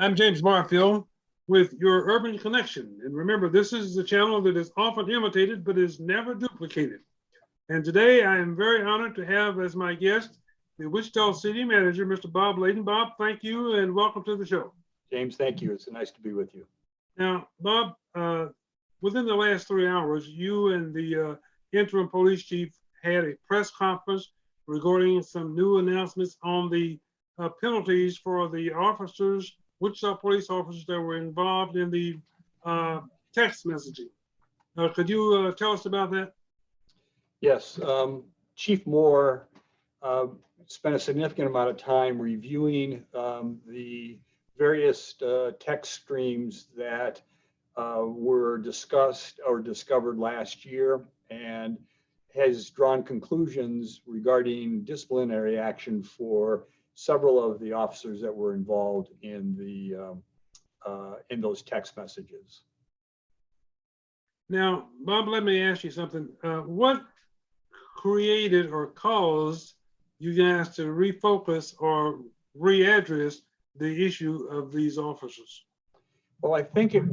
I'm James Barfield with your Urban Connection. And remember, this is the channel that is often imitated but is never duplicated. And today I am very honored to have as my guest the Wichita City Manager, Mr. Bob Layton. Bob, thank you and welcome to the show. James, thank you. It's nice to be with you. Now, Bob, within the last 3 hours, you and the interim police chief had a press conference regarding some new announcements on the penalties for the officers, Wichita police officers that were involved in the text messaging. Could you tell us about that? Yes, Chief Moore spent a significant amount of time reviewing the various text streams that were discussed or discovered last year, and has drawn conclusions regarding disciplinary action for several of the officers that were involved in in those text messages. Now, Bob, let me ask you something. What created or caused you guys to refocus or readdress the issue of these officers? Well, I think it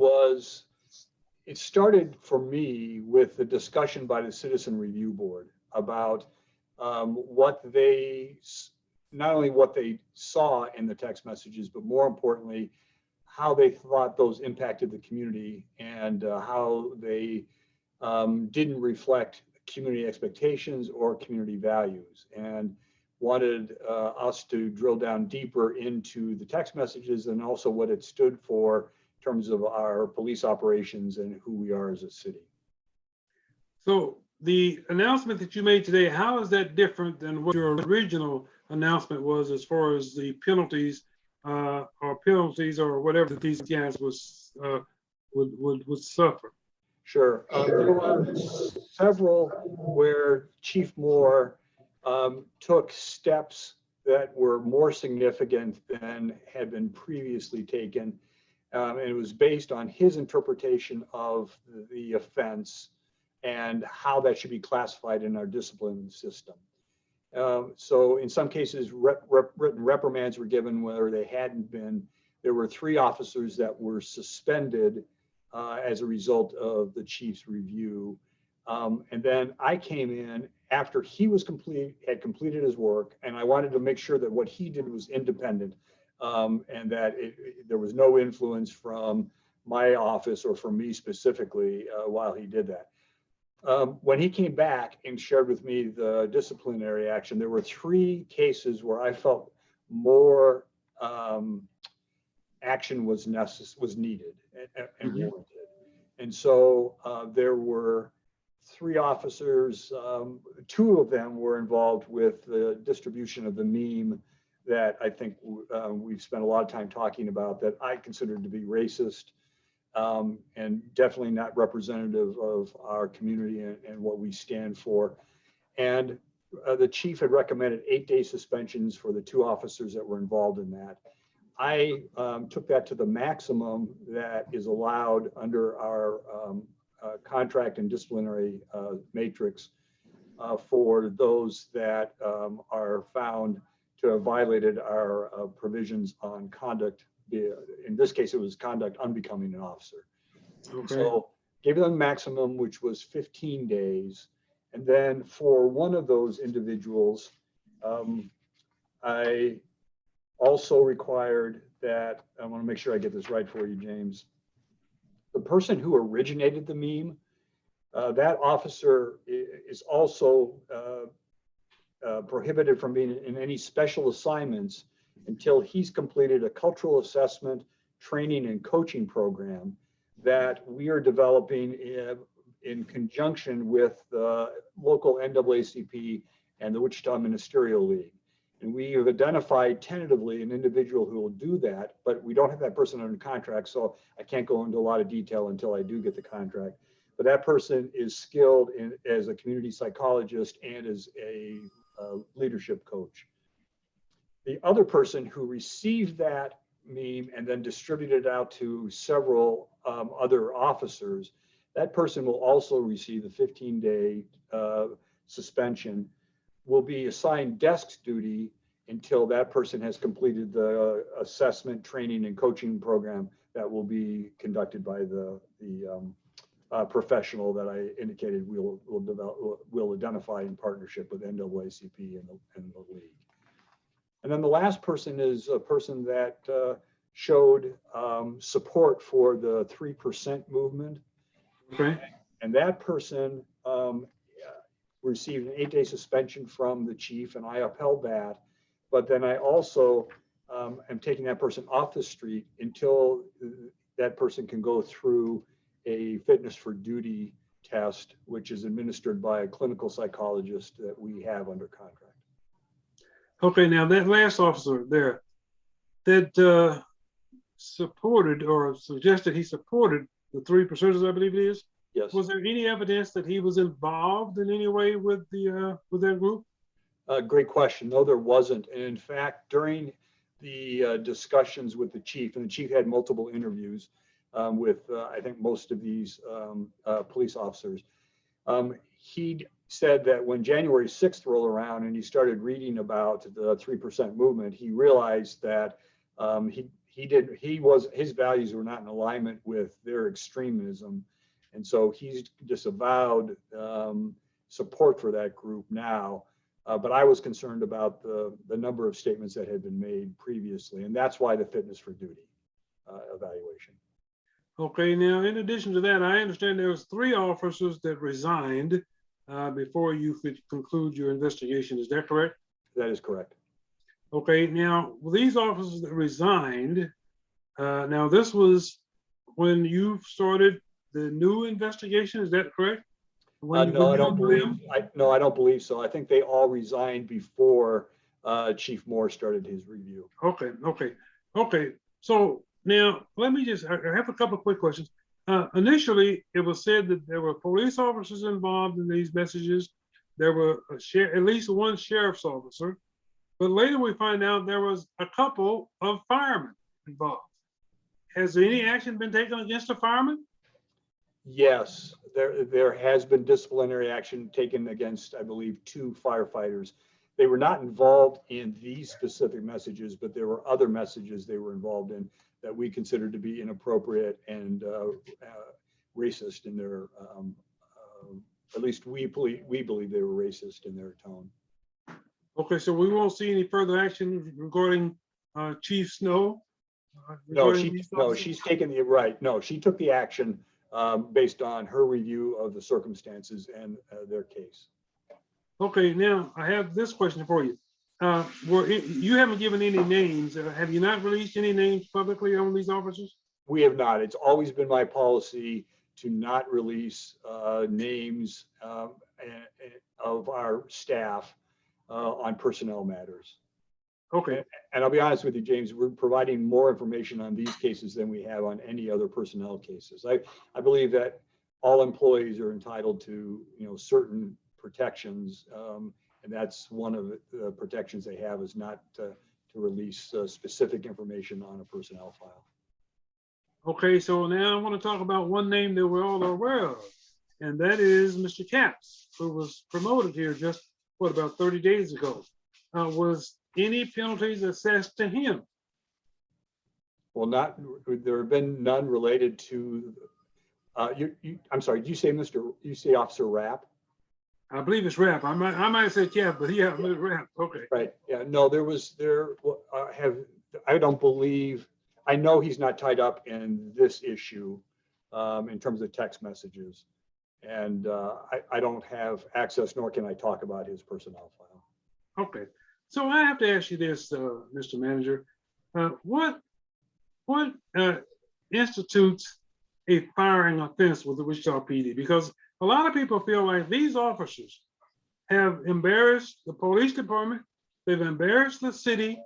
started for me with the discussion by the Citizen Review Board about not only what they saw in the text messages, but more importantly, how they thought those impacted the community and how they didn't reflect community expectations or community values, and wanted us to drill down deeper into the text messages and also what it stood for in terms of our police operations and who we are as a city. So the announcement that you made today, how is that different than what your original announcement was as far as the penalties or whatever that these guys would suffer? Sure. There were several where Chief Moore took steps that were more significant than had been previously taken. And it was based on his interpretation of the offense and how that should be classified in our discipline system. So in some cases, written reprimands were given where they hadn't been. There were 3 officers that were suspended as a result of the chief's review. And then I came in after he had completed his work, and I wanted to make sure that what he did was independent, and that there was no influence from my office or from me specifically while he did that. When he came back and shared with me the disciplinary action, there were 3 cases where I felt more action was needed and warranted. And so there were 3 officers, 2 of them were involved with the distribution of the meme that I think we've spent a lot of time talking about, that I considered to be racist and definitely not representative of our community and what we stand for. And the chief had recommended 8-day suspensions for the 2 officers that were involved in that. I took that to the maximum that is allowed under our contract and disciplinary matrix for those that are found to have violated our provisions on conduct. In this case, it was conduct unbecoming an officer. Okay. So gave them maximum, which was 15 days. And then for one of those individuals, I also required that, I want to make sure I get this right for you, James. The person who originated the meme, that officer is also prohibited from being in any special assignments until he's completed a cultural assessment, training, and coaching program that we are developing in conjunction with the local NAACP and the Wichita Ministerial League. And we have identified tentatively an individual who will do that, but we don't have that person under contract, so I can't go into a lot of detail until I do get the contract. But that person is skilled as a community psychologist and as a leadership coach. The other person who received that meme and then distributed it out to several other officers, that person will also receive the 15-day suspension, will be assigned desk duty until that person has completed the assessment, training, and coaching program that will be conducted by the professional that I indicated we'll identify in partnership with NAACP and the league. And then the last person is a person that showed support for the 3% movement. Okay. And that person received an 8-day suspension from the chief, and I upheld that. But then I also am taking that person off the street until that person can go through a fitness for duty test, which is administered by a clinical psychologist that we have under contract. Okay, now that last officer there that supported or suggested he supported the 3%ers, I believe it is. Yes. Was there any evidence that he was involved in any way with that group? Great question. No, there wasn't. And in fact, during the discussions with the chief, and the chief had multiple interviews with, I think, most of these police officers, he said that when January 6th rolled around and he started reading about the 3% movement, he realized that his values were not in alignment with their extremism. And so he's disavowed support for that group now. But I was concerned about the number of statements that had been made previously, and that's why the fitness for duty evaluation. Okay, now in addition to that, I understand there was 3 officers that resigned before you could conclude your investigation. Is that correct? That is correct. Okay, now these officers that resigned, now this was when you started the new investigation, is that correct? No, I don't believe so. I think they all resigned before Chief Moore started his review. Okay. So now let me I have a couple of quick questions. Initially, it was said that there were police officers involved in these messages. There were at least one sheriff's officer, but later we find out there was a couple of firemen involved. Has any action been taken against a fireman? Yes, there has been disciplinary action taken against, I believe, 2 firefighters. They were not involved in these specific messages, but there were other messages they were involved in that we considered to be inappropriate and racist in their, at least we believe they were racist in their tone. Okay, so we won't see any further action regarding Chief Snow? No, she's taken the, right, no, she took the action based on her review of the circumstances and their case. Okay, now I have this question for you. You haven't given any names. Have you not released any names publicly on these officers? We have not. It's always been my policy to not release names of our staff on personnel matters. Okay. And I'll be honest with you, James, we're providing more information on these cases than we have on any other personnel cases. I believe that all employees are entitled to, certain protections, and that's one of the protections they have is not to release specific information on a personnel file. Okay, so now I want to talk about one name that we're all aware of, and that is Mr. Capps, who was promoted here just, about 30 days ago. Was any penalties assessed to him? Well, there have been none related to, I'm sorry, did you say Officer Rapp? I believe it's Rapp. I might have said Cap, but yeah, Rapp. Okay. Right. Yeah. No, I don't believe. I know he's not tied up in this issue in terms of text messages, and I don't have access, nor can I talk about his personnel file. Okay. So I have to ask you this, Mr. Manager. What institutes a firing offense with the Wichita PD? Because a lot of people feel like these officers have embarrassed the police department, they've embarrassed the city,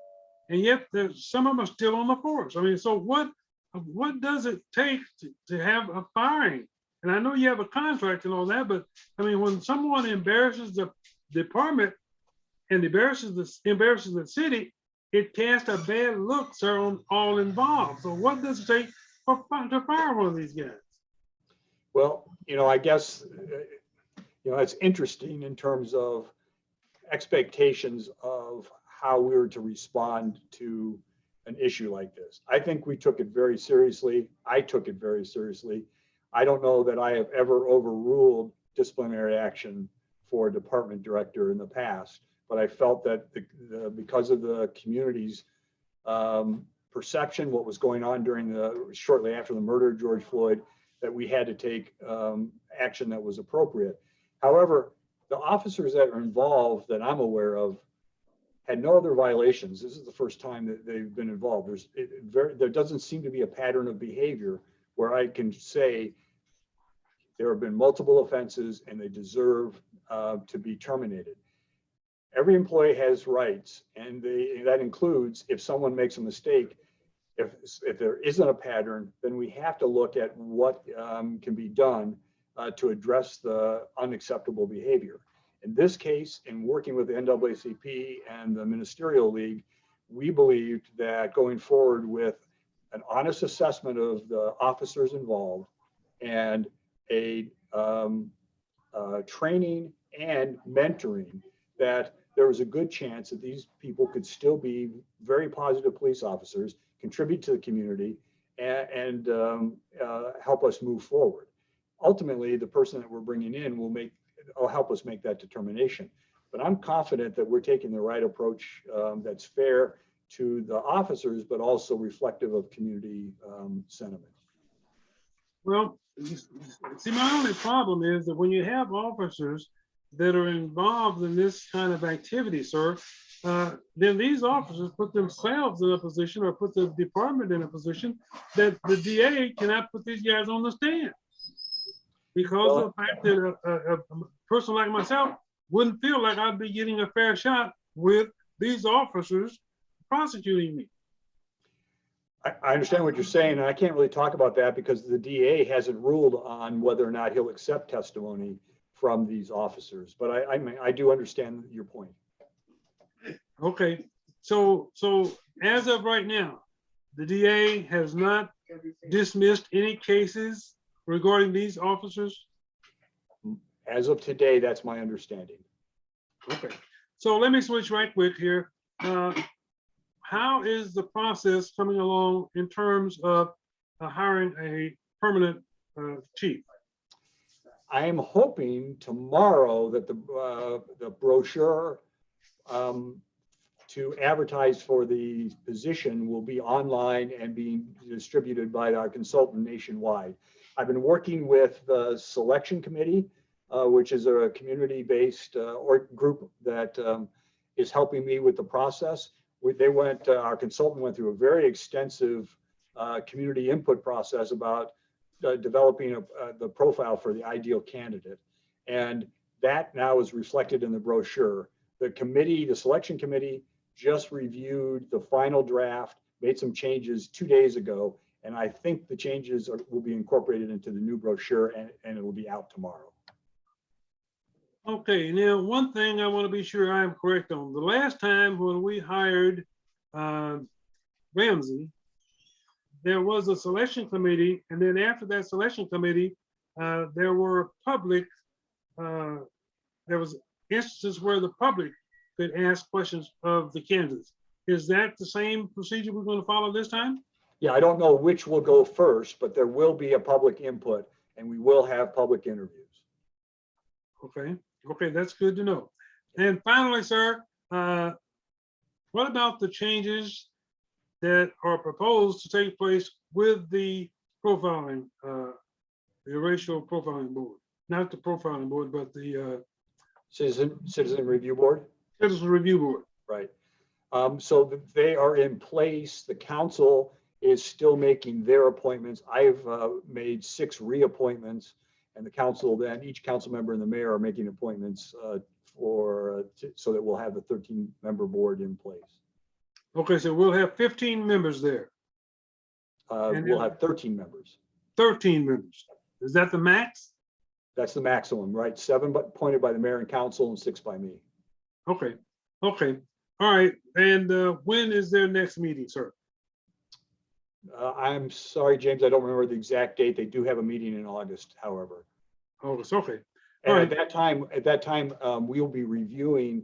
and yet some of them are still on the force. I mean, so what does it take to have a firing? And I know you have a contract and all that, but I mean, when someone embarrasses the department and embarrasses the city, it casts a bad look, sir, on all involved. So what does it take to fire one of these guys? Well, I guess, it's interesting in terms of expectations of how we were to respond to an issue like this. I think we took it very seriously. I took it very seriously. I don't know that I have ever overruled disciplinary action for a department director in the past, but I felt that because of the community's perception, what was going on shortly after the murder of George Floyd, that we had to take action that was appropriate. However, the officers that are involved that I'm aware of had no other violations. This is the first time that they've been involved. There doesn't seem to be a pattern of behavior where I can say there have been multiple offenses and they deserve to be terminated. Every employee has rights, and that includes if someone makes a mistake. If there isn't a pattern, then we have to look at what can be done to address the unacceptable behavior. In this case, in working with the NAACP and the Ministerial League, we believed that going forward with an honest assessment of the officers involved and a training and mentoring, that there was a good chance that these people could still be very positive police officers, contribute to the community, and help us move forward. Ultimately, the person that we're bringing in will help us make that determination. But I'm confident that we're taking the right approach that's fair to the officers, but also reflective of community sentiment. Well, see, my only problem is that when you have officers that are involved in this kind of activity, sir, then these officers put themselves in a position, or put the department in a position, that the DA cannot put these guys on the stand, because of the fact that a person like myself wouldn't feel like I'd be getting a fair shot with these officers prosecuting me. I understand what you're saying, and I can't really talk about that because the DA hasn't ruled on whether or not he'll accept testimony from these officers. But I do understand your point. Okay, so as of right now, the DA has not dismissed any cases regarding these officers? As of today, that's my understanding. Okay, so let me switch right quick here. How is the process coming along in terms of hiring a permanent chief? I am hoping tomorrow that the brochure to advertise for the position will be online and being distributed by our consultant nationwide. I've been working with the selection committee, which is a community-based group that is helping me with the process. Our consultant went through a very extensive community input process about developing the profile for the ideal candidate. And that now is reflected in the brochure. The selection committee just reviewed the final draft, made some changes 2 days ago, and I think the changes will be incorporated into the new brochure, and it will be out tomorrow. Okay, now one thing I want to be sure I am correct on. The last time when we hired Ramsey, there was a selection committee, and then after that selection committee, there were there was instances where the public could ask questions of the candidates. Is that the same procedure we're going to follow this time? Yeah, I don't know which will go first, but there will be a public input, and we will have public interviews. Okay, that's good to know. And finally, sir, what about the changes that are proposed to take place with the profiling, the racial profiling board? Not the profiling board, but the Citizen Review Board? Citizen Review Board. Right. So they are in place. The council is still making their appointments. I've made 6 reappointments, and the council then, each council member and the mayor are making appointments so that we'll have the 13-member board in place. Okay, so we'll have 15 members there. We'll have 13 members. 13 members. Is that the max? That's the maximum, right? 7 appointed by the mayor and council and 6 by me. Okay. All right. And when is their next meeting, sir? I'm sorry, James, I don't remember the exact date. They do have a meeting in August, however. August, okay. And at that time, we will be reviewing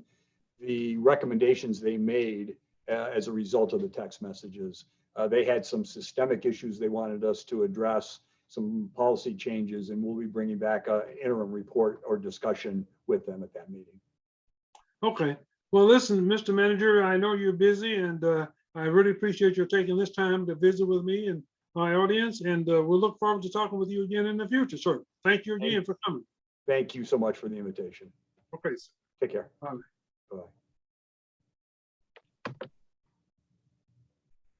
the recommendations they made as a result of the text messages. They had some systemic issues they wanted us to address, some policy changes, and we'll be bringing back an interim report or discussion with them at that meeting. Okay. Well, listen, Mr. Manager, I know you're busy, and I really appreciate your taking this time to visit with me and my audience, and we'll look forward to talking with you again in the future, sir. Thank you again for coming. Thank you so much for the invitation. Okay. Sir. Take care. Bye. Bye.